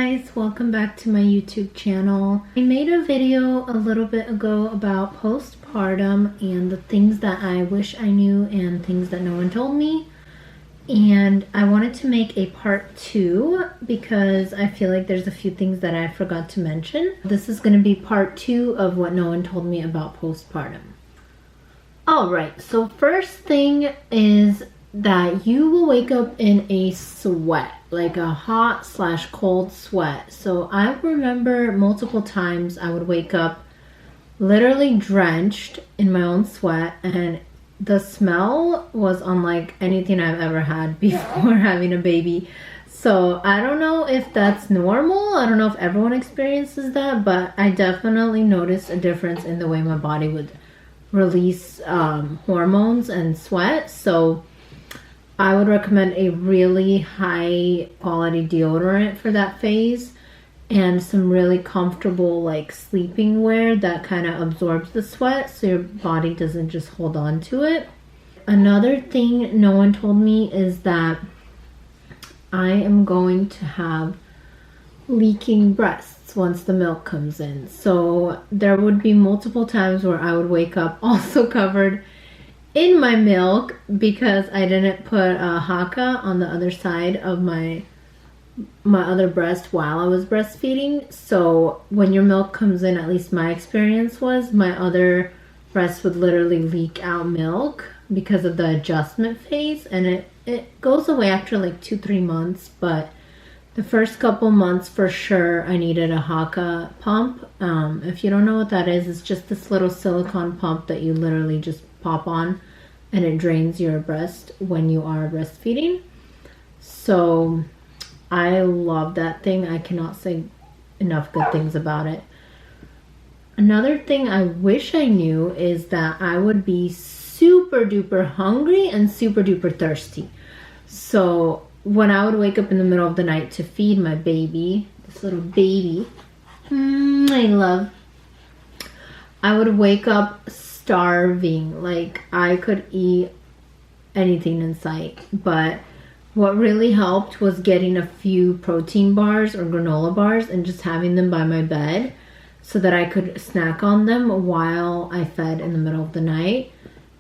guys, welcome back to my YouTube channel. I made a video a little bit ago about postpartum and the things that I wish I knew and things that no one told me. And I wanted to make a part 2 because I feel like there's a few things that I forgot to mention. This is going to be part 2 of what no one told me about postpartum. Alright, so first thing is that you will wake up in a sweat, like a hot/cold sweat. So I remember multiple times I would wake up literally drenched in my own sweat, and the smell was unlike anything I've ever had before having a baby. So I don't know if that's normal. I don't know if everyone experiences that, but I definitely noticed a difference in the way my body would release hormones and sweat. So I would recommend a really high quality deodorant for that phase and some really comfortable like sleeping wear that kind of absorbs the sweat so your body doesn't just hold on to it. Another thing no one told me is that I am going to have leaking breasts once the milk comes in. So there would be multiple times where I would wake up also covered in my milk because I didn't put a haka on the other side of my other breast while I was breastfeeding. So when your milk comes in, at least my experience was, my other breast would literally leak out milk because of the adjustment phase, and it goes away after like 2-3 months, but the first couple months for sure I needed a haka pump. If you don't know what that is, it's just this little silicone pump that you literally just pop on and it drains your breast when you are breastfeeding. So I love that thing. I cannot say enough good things about it. Another thing I wish I knew is that I would be super duper hungry and super duper thirsty. So when I would wake up in the middle of the night to feed my baby, this little baby, I love, I would wake up starving. Like I could eat anything in sight. But what really helped was getting a few protein bars or granola bars and just having them by my bed so that I could snack on them while I fed in the middle of the night.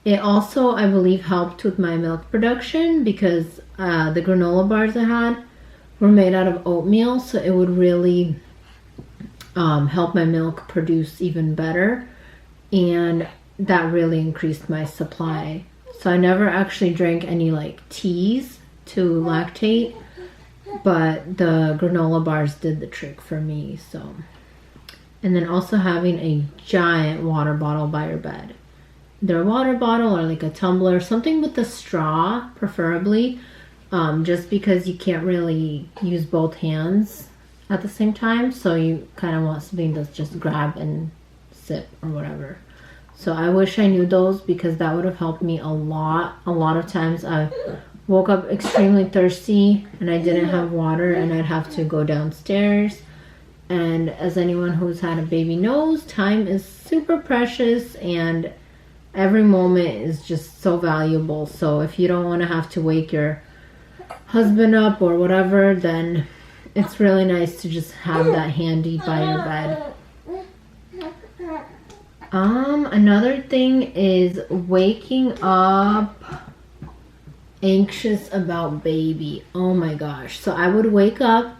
It also, I believe, helped with my milk production because the granola bars I had were made out of oatmeal, so it would really help my milk produce even better, and that really increased my supply. So I never actually drank any like teas to lactate, but the granola bars did the trick for me. So, and then also having a giant water bottle by your bed, either a water bottle or like a tumbler, something with a straw preferably, just because you can't really use both hands at the same time, so you kind of want something that's just grab and sip or whatever. So I wish I knew those because that would have helped me a lot. A lot of times I woke up extremely thirsty and I didn't have water and I'd have to go downstairs. And as anyone who's had a baby knows, time is super precious and every moment is just so valuable. So if you don't want to have to wake your husband up or whatever, then it's really nice to just have that handy by your bed. Another thing is waking up anxious about baby. Oh my gosh. So I would wake up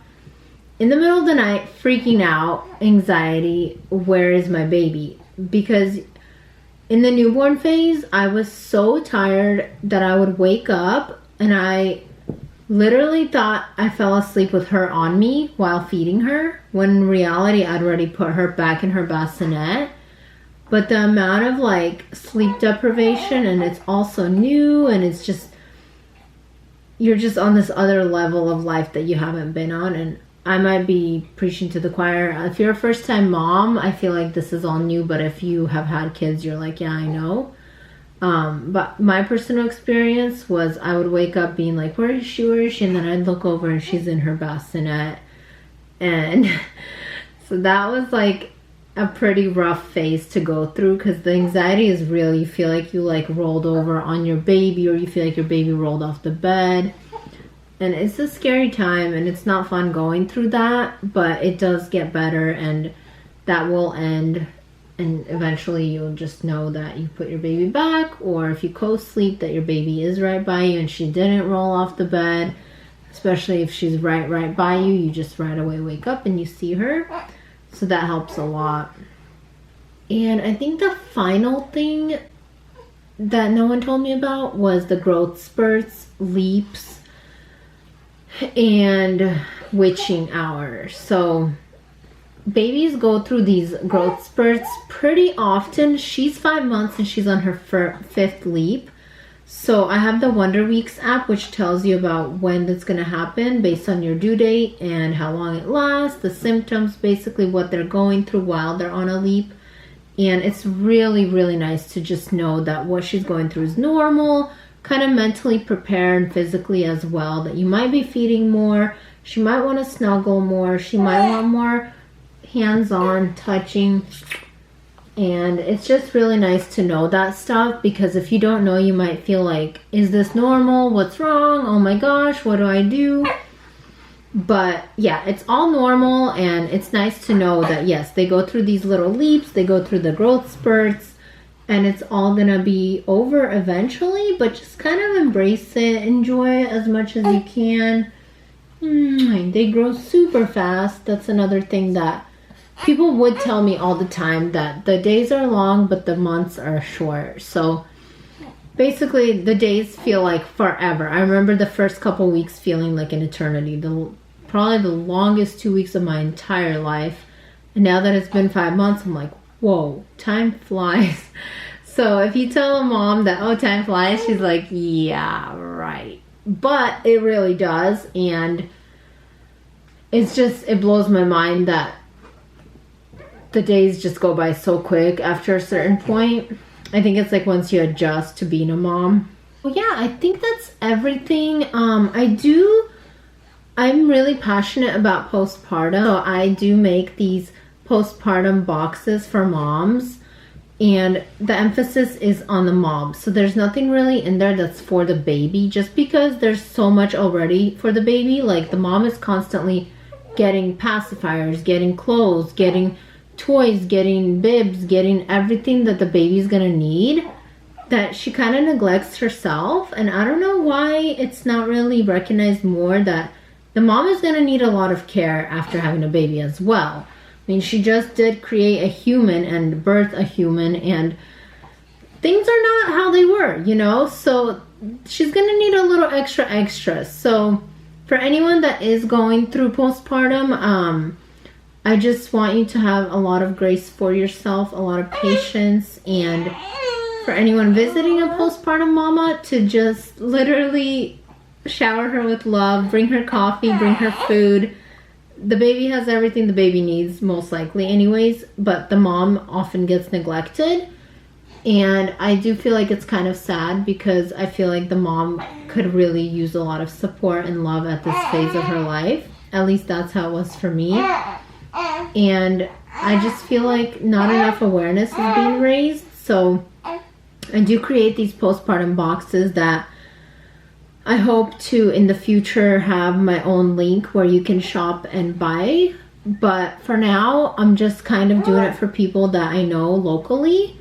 in the middle of the night freaking out, anxiety, where is my baby? Because in the newborn phase, I was so tired that I would wake up and I literally thought I fell asleep with her on me while feeding her, when in reality I'd already put her back in her bassinet. But the amount of like sleep deprivation, and it's also new, and it's just, you're just on this other level of life that you haven't been on. And I might be preaching to the choir. If you're a first time mom, I feel like this is all new, but if you have had kids, you're like, yeah, I know. But my personal experience was I would wake up being like, where is she? And then I'd look over and she's in her bassinet. And so that was like a pretty rough phase to go through because the anxiety is real. You feel like you like rolled over on your baby, or you feel like your baby rolled off the bed. And it's a scary time and it's not fun going through that, but it does get better and that will end. And eventually you'll just know that you put your baby back, or if you co-sleep that your baby is right by you and she didn't roll off the bed. Especially if she's right by you, you just right away wake up and you see her. So that helps a lot. And I think the final thing that no one told me about was the growth spurts, leaps, and witching hours. So babies go through these growth spurts pretty often. She's 5 months and she's on her fifth leap. So I have the Wonder Weeks app, which tells you about when that's going to happen based on your due date and how long it lasts, the symptoms, basically what they're going through while they're on a leap. And it's really, really nice to just know that what she's going through is normal, kind of mentally prepare and physically as well, that you might be feeding more, she might want to snuggle more, she might want more hands-on touching. And it's just really nice to know that stuff, because if you don't know, you might feel like, is this normal? What's wrong? Oh my gosh, what do I do? But yeah, it's all normal, and it's nice to know that yes, they go through these little leaps, they go through the growth spurts, and it's all gonna be over eventually, but just kind of embrace it, enjoy it as much as you can. They grow super fast. That's another thing that people would tell me all the time, that the days are long, but the months are short. So basically the days feel like forever. I remember the first couple weeks feeling like an eternity. Probably the longest 2 weeks of my entire life. And now that it's been 5 months, I'm like, whoa, time flies. So if you tell a mom that, oh, time flies, she's like, yeah, right. But it really does. And it's just, it blows my mind that the days just go by so quick after a certain point. I think it's like once you adjust to being a mom. Well, yeah, I think that's everything. I'm really passionate about postpartum. So I do make these postpartum boxes for moms, and the emphasis is on the mom. So there's nothing really in there that's for the baby, just because there's so much already for the baby. Like the mom is constantly getting pacifiers, getting clothes, getting toys, getting bibs, getting everything that the baby's gonna need, that she kind of neglects herself. And I don't know why it's not really recognized more that the mom is gonna need a lot of care after having a baby as well. I mean, she just did create a human and birth a human, and things are not how they were, you know? So she's gonna need a little extra. So for anyone that is going through postpartum, I just want you to have a lot of grace for yourself, a lot of patience, and for anyone visiting a postpartum mama, to just literally shower her with love, bring her coffee, bring her food. The baby has everything the baby needs, most likely anyways, but the mom often gets neglected. And I do feel like it's kind of sad, because I feel like the mom could really use a lot of support and love at this phase of her life. At least that's how it was for me. And I just feel like not enough awareness is being raised. So I do create these postpartum boxes that I hope to in the future have my own link where you can shop and buy. But for now, I'm just kind of doing it for people that I know locally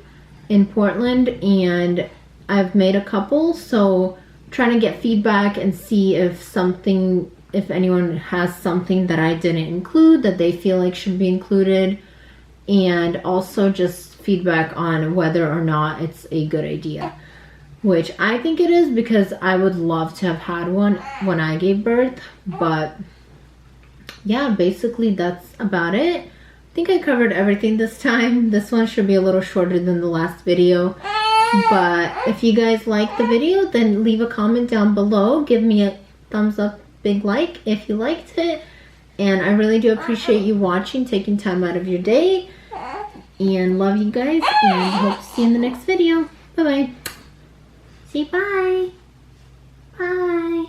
in Portland, and I've made a couple. So I'm trying to get feedback and see if anyone has something that I didn't include that they feel like should be included, and also just feedback on whether or not it's a good idea, which I think it is, because I would love to have had one when I gave birth. But yeah, basically that's about it. I think I covered everything this time. This one should be a little shorter than the last video, but if you guys like the video, then leave a comment down below. Give me a thumbs up, big like if you liked it, and I really do appreciate you watching, taking time out of your day, and love you guys, and hope to see you in the next video. Bye bye. Say bye. Bye.